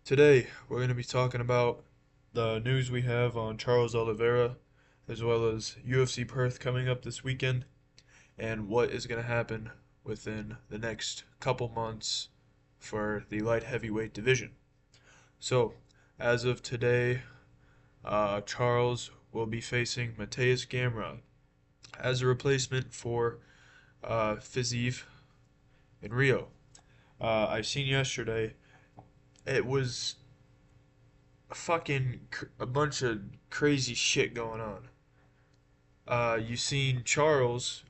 Today, we're going to be talking about the news we have on Charles Oliveira, as well as UFC Perth coming up this weekend, and what is going to happen within the next couple months for the light heavyweight division. So, as of today, Charles will be facing Mateus Gamrot as a replacement for Fiziev in Rio. I seen yesterday it was a bunch of crazy shit going on. You seen Charles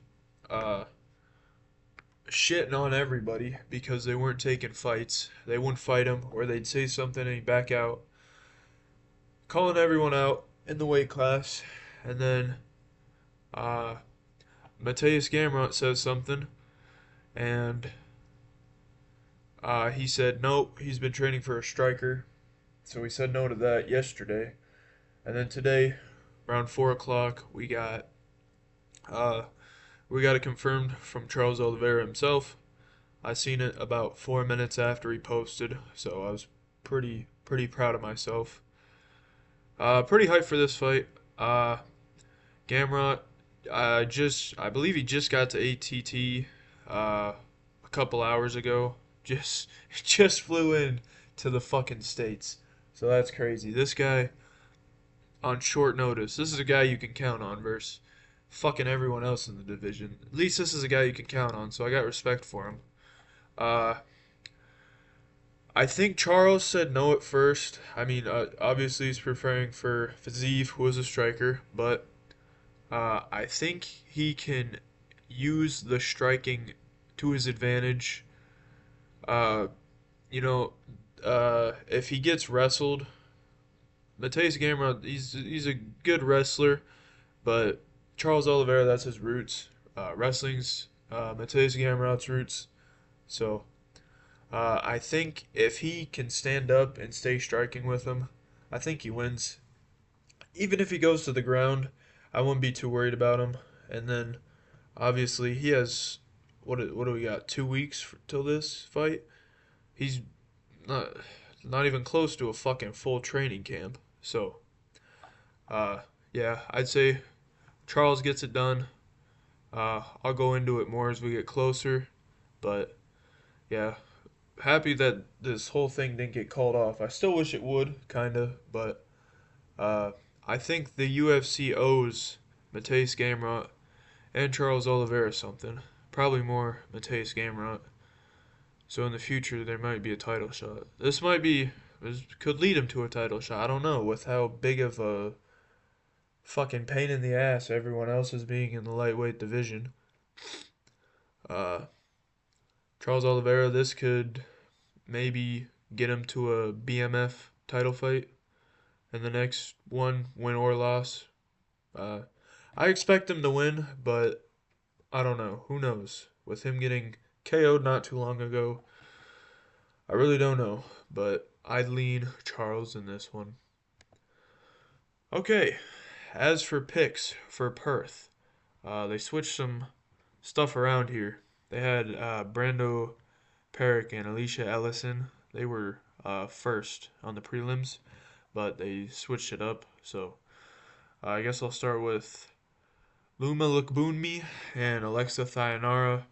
uh, shitting on everybody because they weren't taking fights. They wouldn't fight him, or they'd say something and he'd back out, calling everyone out in the weight class. And then uh, Mateus Gamrot says something, and he said nope, he's been training for a striker. So he said no to that yesterday. And then today, around 4 o'clock, uh, we got it confirmed from Charles Oliveira himself. I seen it about 4 minutes after he posted, so I was pretty proud of myself. Pretty hyped for this fight. Gamrot, I believe he just got to ATT a couple hours ago. Just just flew in to the fucking states, so that's crazy. This guy on short notice. This is a guy you can count on versus fucking everyone else in the division. At least this is a guy you can count on, so I got respect for him. Uh, I think Charles said no at first. I mean, obviously he's preferring for Fiziev, who is a striker, but I think he can use the striking to his advantage. Uh, you know, if he gets wrestled, Mateus Gamera, he's a good wrestler, but Charles Oliveira, that's his roots. Wrestling's Mateus Gamrot's roots. So I think if he can stand up and stay striking with him, I think he wins. Even if he goes to the ground, I wouldn't be too worried about him. And then obviously he has what do we got? 2 weeks till this fight. He's not not even close to a fucking full training camp. So uh, yeah, I'd say Charles gets it done. I'll go into it more as we get closer, but yeah, happy that this whole thing didn't get called off. I still wish it would, kinda, but uh, I think the UFC owes Mateus Gamrot and Charles Oliveira something. Probably more Mateus Gamrot. So in the future there might be a title shot. This could lead him to a title shot. I don't know with how big of a fucking pain in the ass everyone else is being in the lightweight division. Uh, Charles Oliveira, this could maybe get him to a BMF title fight in the next one, win or loss. Uh, I expect him to win, but I don't know. Who knows? With him getting KO'd not too long ago, I really don't know. But I'd lean Charles in this one. Okay, as for picks for Perth, they switched some stuff around here. They had Brando Perrick and Alicia Ellison. They were first on the prelims, but they switched it up. So I guess I'll start with Luma Lukbunmi and Alexa Thayanara.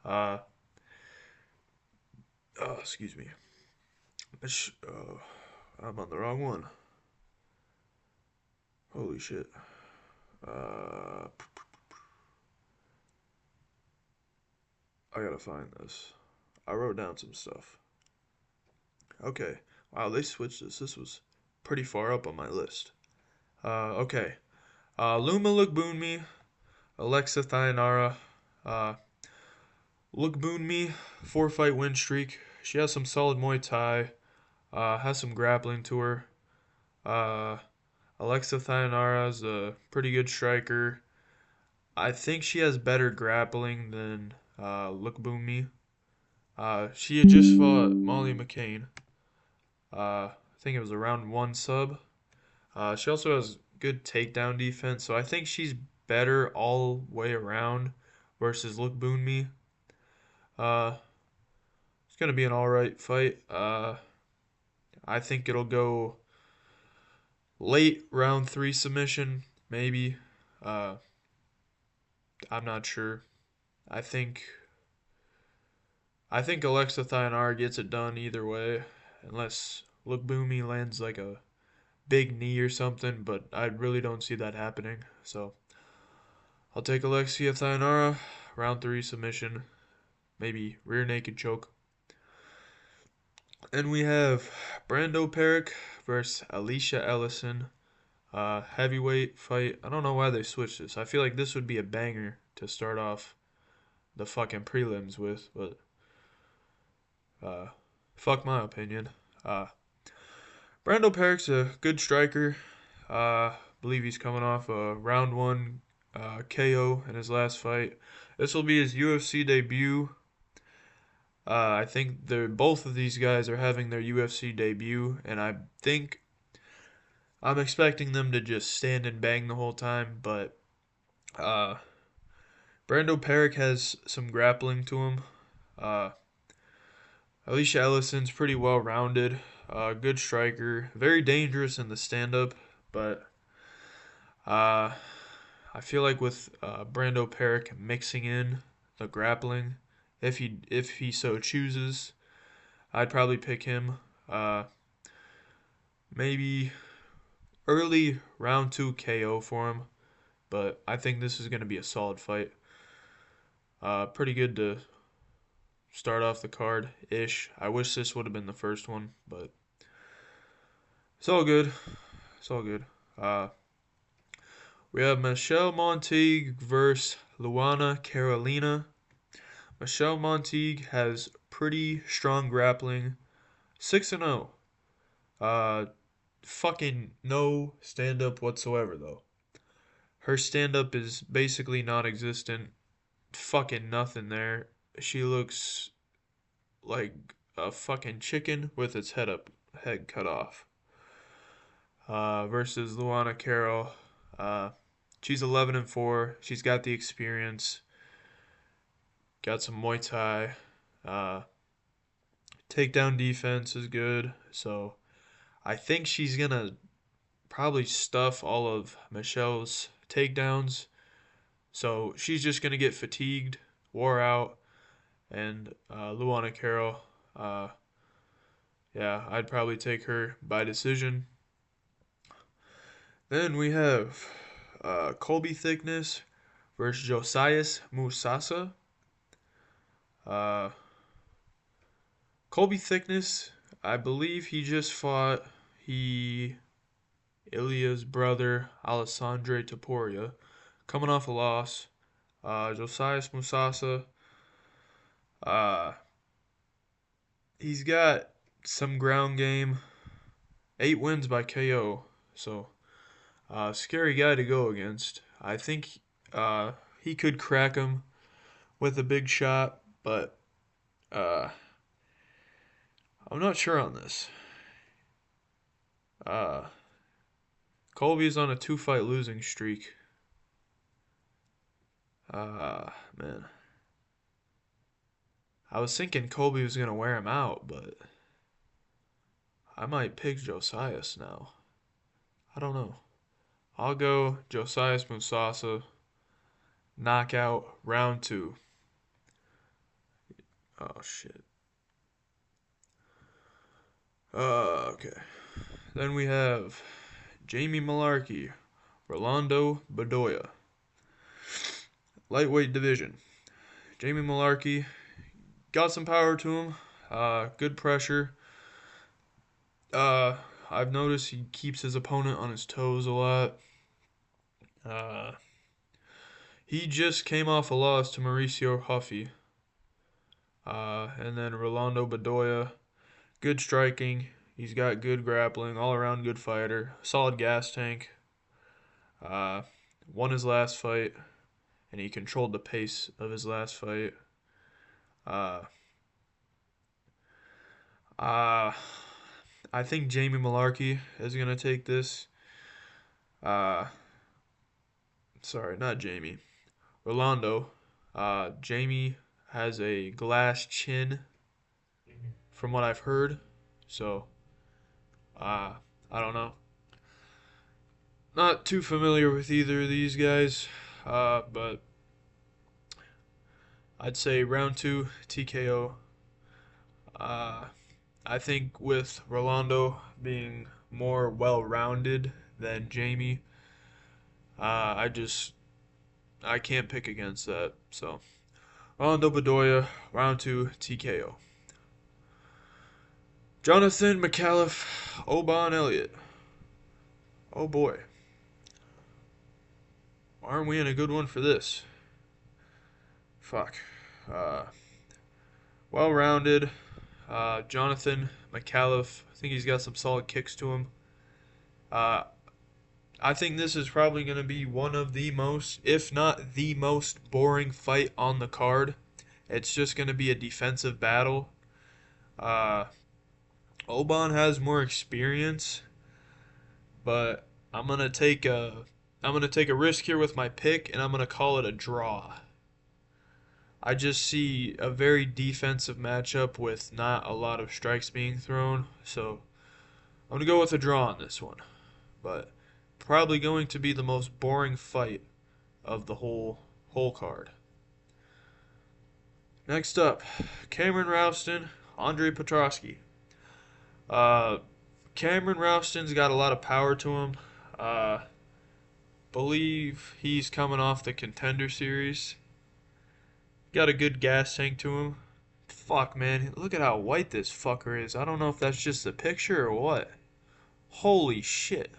Uh, excuse me. I'm on the wrong one. Holy shit. Uh, I gotta find this. I wrote down some stuff. Okay. Wow, they switched this. This was pretty far up on my list. Okay. Luma Lukbunmi, Alexa Thayanara. Uh, Lukbunmi, 4 fight win streak. She has some solid Muay Thai. Has some grappling to her. Uh, Alexa Thayanara is a pretty good striker. I think she has better grappling than Lukbunmi. She had just fought Molly McCain. I think it was a round one sub. She also has good takedown defense, so I think she's better all way around versus Lukbunmi. Uh, it's gonna be an all right fight. I think it'll go late round three submission, maybe. Uh, I'm not sure. I think I think Alexa Thionara gets it done either way, unless Look Boomy lands like a big knee or something. But I really don't see that happening. So I'll take Alexia Thionara, round three submission, maybe rear naked choke. And we have Brando Perrick versus Alicia Ellison. Heavyweight fight. I don't know why they switched this. I feel like this would be a banger to start off the fucking prelims with, but uh, fuck my opinion. Uh, Brando Perrick's a good striker. Believe he's coming off a round one KO in his last fight. This will be his UFC debut. I think both of these guys are having their UFC debut, and I think I'm expecting them to just stand and bang the whole time. But uh, Brando Perrick has some grappling to him. Uh, Alicia Ellison's pretty well rounded, good striker, very dangerous in the stand up, but uh, I feel like with Brando Perrick mixing in the grappling, if he so chooses, I'd probably pick him. Uh, Maybe early round two KO for him, but I think this is going to be a solid fight. Pretty good to start off the card ish. I wish this would have been the first one, but it's all good. It's all good. Uh, we have Michelle Monteague versus Luana Carolina. Michelle Monteague has pretty strong grappling, 6-0. Fucking no stand up whatsoever though. Her stand up is basically non-existent. Fucking nothing there. She looks like a fucking chicken with its head cut off. Versus Luana Carroll. She's 11-4. She's got the experience. Got some Muay Thai. Takedown defense is good. So I think she's gonna probably stuff all of Michelle's takedowns. So she's just gonna get fatigued, wore out, and Luana Carroll. Yeah, I'd probably take her by decision. Then we have Colby Thickness versus Josias Musasa. Uh, Colby Thickness, I believe he just fought Ilya's brother, Alessandre Topuria, coming off a loss. Josias Musasa, uh, he's got some ground game. 8 wins by KO, so scary guy to go against. I think he could crack him with a big shot, but uh, I'm not sure on this. Uh, Colby's on a 2-fight losing streak. Man. I was thinking Colby was going to wear him out, but I might pick Josias now. I don't know. I'll go Josias Musasa. Knockout round 2. Oh, shit. Okay. Then we have Jamie Malarkey, Rolando Bedoya. Lightweight division. Jamie Malarkey got some power to him. Good pressure. I've noticed he keeps his opponent on his toes a lot. He just came off a loss to Mauricio Huffy. And then Rolando Bedoya, good striking. He's got good grappling, all around good fighter, solid gas tank. Won his last fight, and he controlled the pace of his last fight. Uh, uh, I think Jamie Malarkey is gonna take this. Uh, Sorry, not Jamie. Rolando. Jamie has a glass chin, from what I've heard. So I don't know. Not too familiar with either of these guys, but I'd say round two TKO. Uh, I think with Rolando being more well-rounded than Jamie, I just I can't pick against that. So Rolando Bedoya, round two TKO. Jonathan McAuliffe, Oban Elliott. Oh boy, aren't we in a good one for this? Fuck. Uh, well-rounded. Jonathan McAuliffe. I think he's got some solid kicks to him. Uh, I think this is probably going to be one of the most, if not the most, boring fight on the card. It's just going to be a defensive battle. Uh, Oban has more experience, but I'm gonna take a risk here with my pick, and I'm gonna call it a draw. I just see a very defensive matchup with not a lot of strikes being thrown, so I'm gonna go with a draw on this one. But probably going to be the most boring fight of the whole card. Next up, Cameron Rouston, Andre Petrosky. Uh, Cameron Rouston's got a lot of power to him. Believe he's coming off the Contender Series. Got a good gas tank to him. Fuck, man, look at how white this fucker is. I don't know if that's just the picture or what. Holy shit.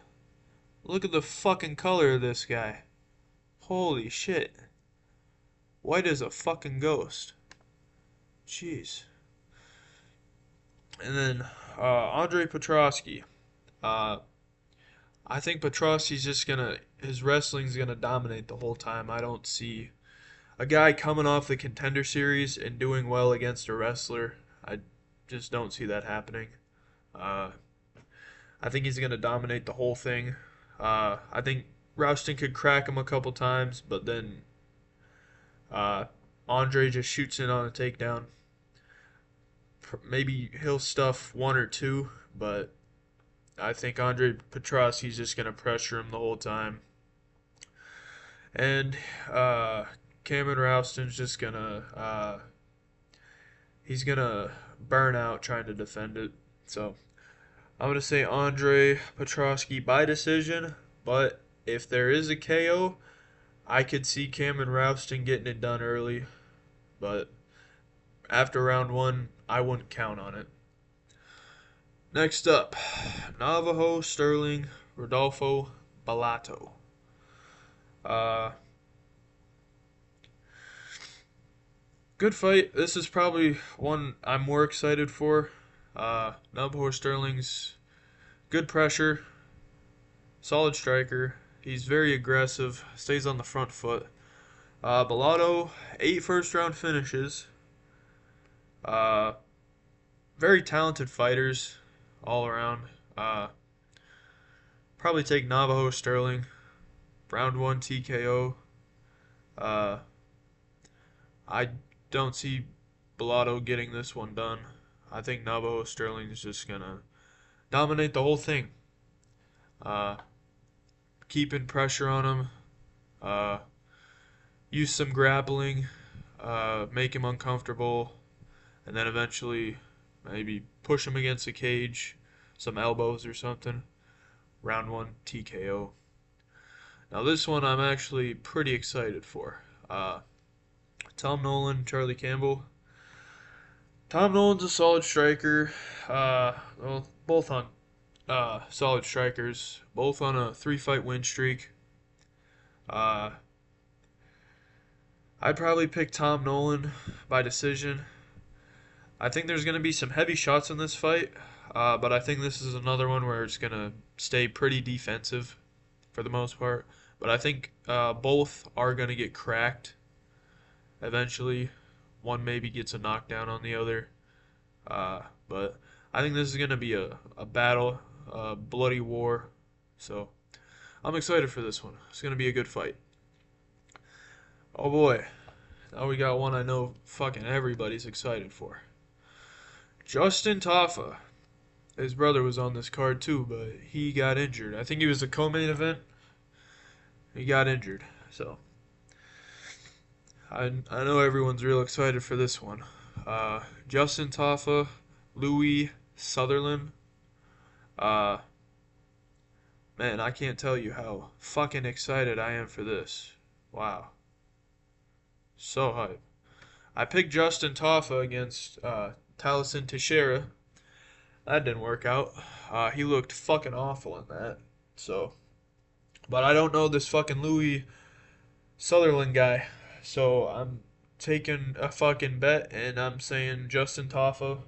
Look at the fucking color of this guy. Holy shit. White as a fucking ghost. Jeez. And then Andre Petrosky. Uh, I think Petrosky's just gonna, his wrestling's gonna dominate the whole time. I don't see a guy coming off the Contender Series and doing well against a wrestler. I just don't see that happening. Uh, I think he's gonna dominate the whole thing. I think Rouston could crack him a couple times, but then Andre just shoots in on a takedown. Maybe he'll stuff one or two, but I think Andre Petrosky's just going to pressure him the whole time. And Cameron Rouston's just going to he's going to burn out trying to defend it. So I'm going to say Andre Petrosky by decision, but if there is a KO, I could see Cameron Rouston getting it done early, but after round one, I wouldn't count on it. Next up, Navajo Sterling Rodolfo Bellato. Good fight. This is probably one I'm more excited for. Navajo Sterling's good pressure, solid striker. He's very aggressive, stays on the front foot. Bellato, 8 first-round finishes. Very talented fighters all around. Probably take Navajo Sterling. Round 1 TKO. I don't see Bellato getting this one done. I think Navajo Sterling is just going to dominate the whole thing. Keeping pressure on him. Use some grappling. Make him uncomfortable. And then eventually maybe push him against the cage. Some elbows or something. Round 1 TKO. Now this one I'm actually pretty excited for. Tom Nolan, Charlie Campbell. Tom Nolan's a solid striker. Well, both on solid strikers. Both on a 3-fight win streak. I'd probably pick Tom Nolan by decision. I think there's going to be some heavy shots in this fight, but I think this is another one where it's going to stay pretty defensive for the most part. But I think both are going to get cracked eventually. One maybe gets a knockdown on the other. But I think this is going to be a battle, a bloody war. So I'm excited for this one. It's going to be a good fight. Oh boy. Now we got one I know fucking everybody's excited for. Justin Tafa, His brother was on this card too, but he got injured. I think he was a co-main event. He got injured, so I know everyone's real excited for this one. Justin Taffa, Louis Sutherland. Uh, Man, I can't tell you how fucking excited I am for this. Wow, so hype. I picked Justin Taffa against Taliesin Teixeira. That didn't work out. He looked fucking awful in that. So, but I don't know this fucking Louis Sutherland guy. So I'm taking a fucking bet and I'm saying Justin Taffa.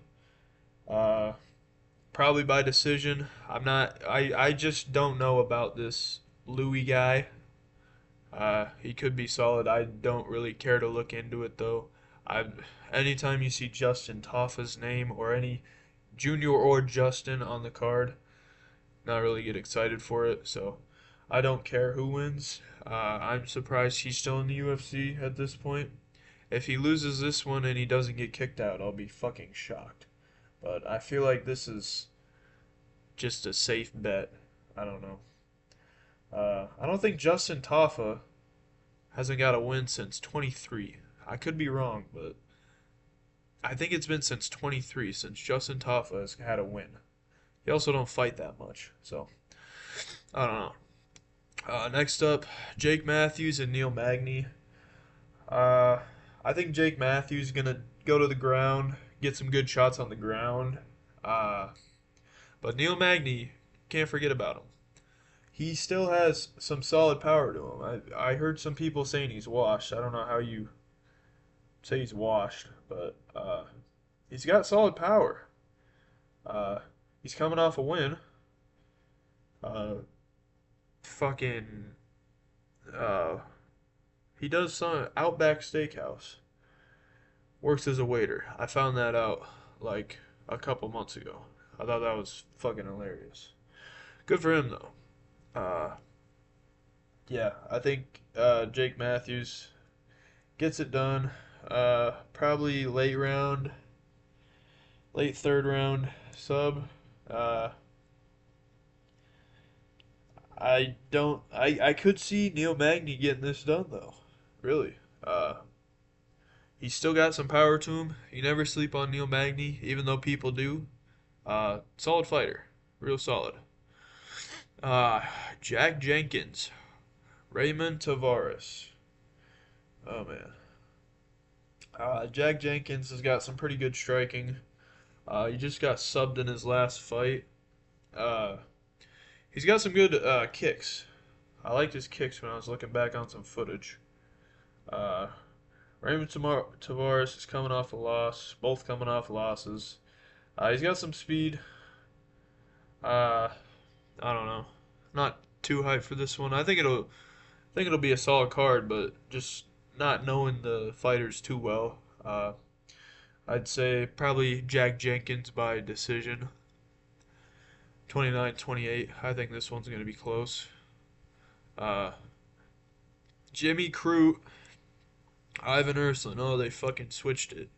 Uh, Probably by decision. I'm not. I just don't know about this Louis guy. He could be solid. I don't really care to look into it though. I Anytime you see Justin Taffa's name or any Junior or Justin on the card, not really get excited for it. So I don't care who wins. I'm surprised he's still in the UFC at this point. If he loses this one and he doesn't get kicked out, I'll be fucking shocked. But I feel like this is just a safe bet. I don't know. I don't think Justin Taffa hasn't got a win since 23. I could be wrong, but I think it's been since 23 since Justin Taffa has had a win. He also don't fight that much, so I don't know. Next up, Jake Matthews and Neil Magny. Uh, I think Jake Matthews is gonna go to the ground, get some good shots on the ground. Uh, but Neil Magny, can't forget about him. He still has some solid power to him. I heard some people saying he's washed. I don't know how you say he's washed, but he's got solid power. Uh, he's coming off a win. Uh, Fucking uh, he does some Outback Steakhouse. Works as a waiter. I found that out like a couple months ago. I thought that was fucking hilarious. Good for him though. Uh, yeah, I think Jake Matthews gets it done. Probably late third round sub. Uh, I don't. I could see Neil Magny getting this done though. Really. He's still got some power to him. You never sleep on Neil Magny, even though people do. Solid fighter, real solid. Uh, Jack Jenkins, Raymond Tavares. Oh man. Jack Jenkins has got some pretty good striking. He just got subbed in his last fight. Uh, he's got some good kicks. I liked his kicks when I was looking back on some footage. Uh, Raymond Tavares is coming off a loss. Both coming off losses. He's got some speed. Uh, I don't know. Not too hyped for this one. I think it'll be a solid card, but just not knowing the fighters too well. I'd say probably Jack Jenkins by decision. 29-28. I think this one's going to be close. Uh, Jimmy Crute, Ivan Urslan. Oh, they fucking switched it.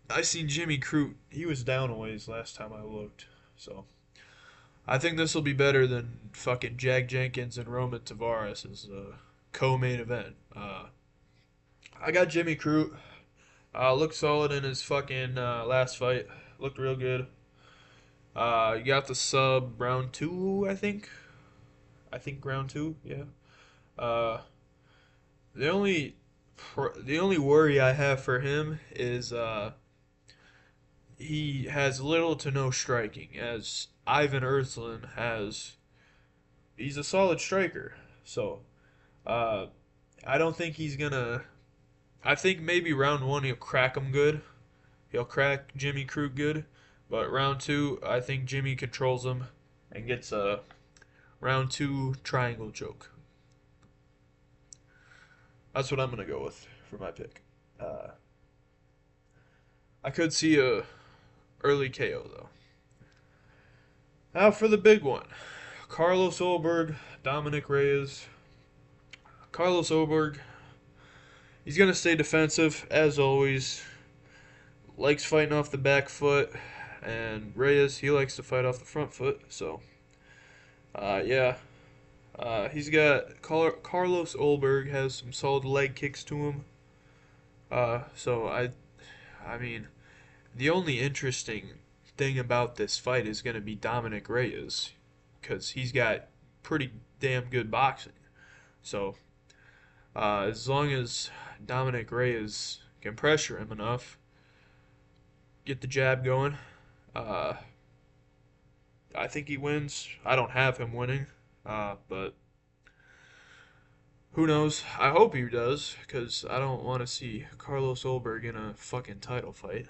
I seen Jimmy Crute. He was down a ways last time I looked. So I think this will be better than fucking Jack Jenkins and Roman Tavares as a co-main event. I got Jimmy Crute. Looked solid in his fucking last fight. Looked real good. You got the sub round two, I think. I think round two, yeah. Uh, the only the only worry I have for him is he has little to no striking, as Ivan Earthland has. He's a solid striker, so uh, I don't think he's gonna. I think maybe round one he'll crack him good. He'll crack Jimmy Crute good, but round two I think Jimmy controls him and gets a round two triangle choke. That's what I'm gonna go with for my pick. Uh, I could see a early KO though. Now for the big one. Carlos Ulberg, Dominic Reyes. Carlos Ulberg, he's going to stay defensive, as always. Likes fighting off the back foot. and Reyes, he likes to fight off the front foot. So, yeah. He's got Carlos Olberg has some solid leg kicks to him. So I mean, the only interesting thing about this fight is going to be Dominic Reyes, because he's got pretty damn good boxing. So, as long as Dominic Reyes can pressure him enough, get the jab going, uh, I think he wins. I don't have him winning, but who knows? I hope he does, because I don't want to see Carlos Olberg in a fucking title fight.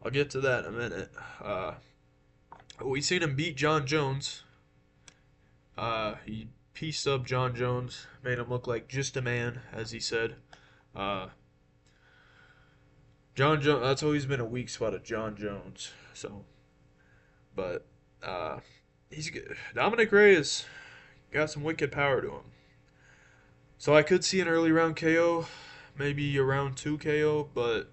I'll get to that in a minute. We seen him beat John Jones. He pieced up John Jones, made him look like just a man, as he said. Uh, John Jones. That's always been a weak spot of John Jones. So, but he's good. Dominic Reyes got some wicked power to him. So I could see an early round KO, maybe a round 2 KO, but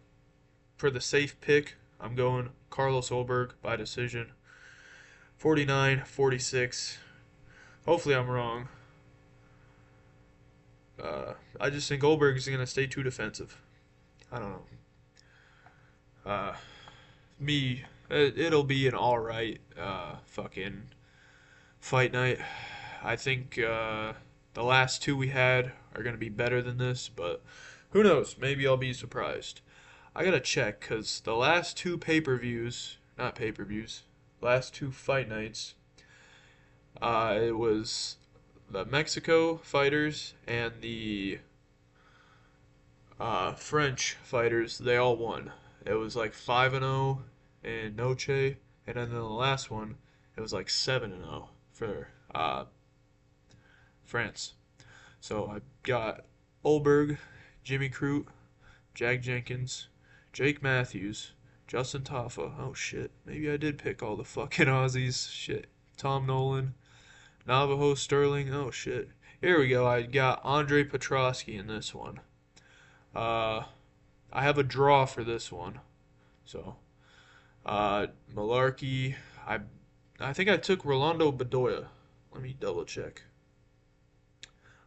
for the safe pick, I'm going Carlos Olberg by decision. 49-46. Hopefully I'm wrong. I just think Goldberg is going to stay too defensive. I don't know. Uh, it'll be an alright fucking fight night. I think the last two we had are going to be better than this, but who knows? Maybe I'll be surprised. I gotta check, because the last two pay-per-views, not pay-per-views, last two fight nights, it was the Mexico fighters and the French fighters. They all won. It was like 5-0 in Noche, and then the last one, it was like 7-0 for France. So I got Olberg, Jimmy Crute, Jack Jenkins, Jake Matthews, Justin Taffa. Oh shit, maybe I did pick all the fucking Aussies. Shit. Tom Nolan, Navajo Sterling. Oh shit. Here we go. I got Andre Petrosky in this one. I have a draw for this one. So, Malarkey. I think I took Rolando Bedoya. Let me double check.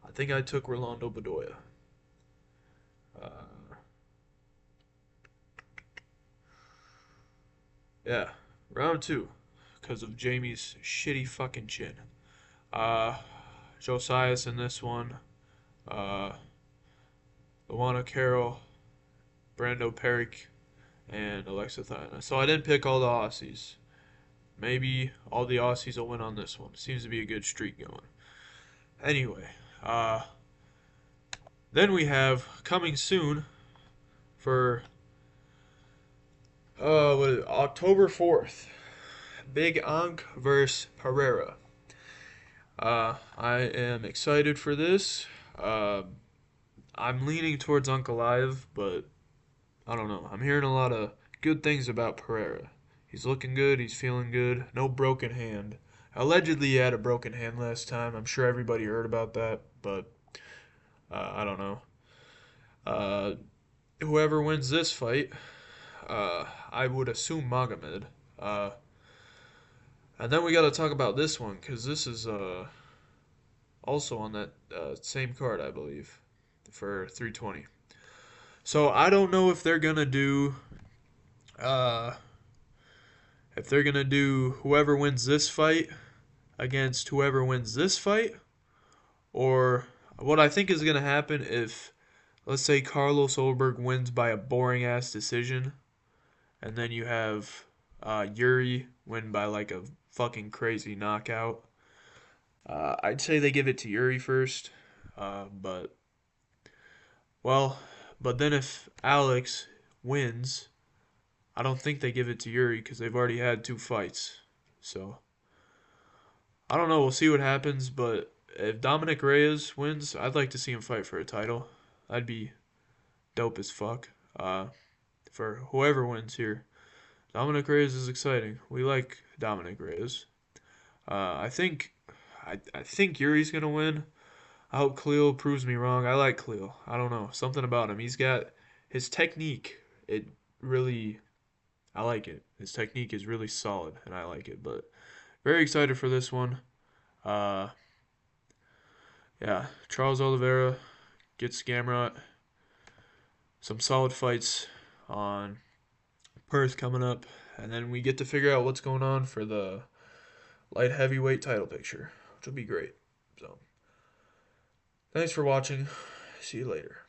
I think I took Rolando Bedoya. Yeah, round 2, because of Jamie's shitty fucking chin. Uh, Josias in this one. Uh, Luana Carroll, Brando Peric, and Alexa Thina. So I didn't pick all the Aussies. Maybe all the Aussies will win on this one. Seems to be a good streak going. Anyway, then we have coming soon for October 4th, Big Ankh vs. Pereira. I am excited for this. I'm leaning towards Ankalaev, but I don't know. I'm hearing a lot of good things about Pereira. He's looking good. He's feeling good. No broken hand. Allegedly, he had a broken hand last time. I'm sure everybody heard about that, but I don't know. Whoever wins this fight, I would assume Magomed. And then we got to talk about this one, because this is also on that same card, I believe, for 320. So I don't know if they're gonna do whoever wins this fight against whoever wins this fight, or what I think is gonna happen if, let's say, Carlos Olberg wins by a boring ass decision, and then you have Yuri win by like a fucking crazy knockout. I'd say they give it to Yuri first, but then if Alex wins, I don't think they give it to Yuri because they've already had 2 fights. So I don't know. We'll see what happens. But if Dominic Reyes wins, I'd like to see him fight for a title. That'd be dope as fuck. For whoever wins here, Dominic Reyes is exciting. We like Dominic Reyes. I think Yuri's gonna win. I hope Khalil proves me wrong. I like Khalil. I don't know, something about him. He's got his technique. It really, I like it. His technique is really solid, and I like it. But very excited for this one. Uh, yeah, Charles Oliveira gets Gamrot. Some solid fights on Perth coming up, and then we get to figure out what's going on for the light heavyweight title picture, which will be great. So, thanks for watching. See you later.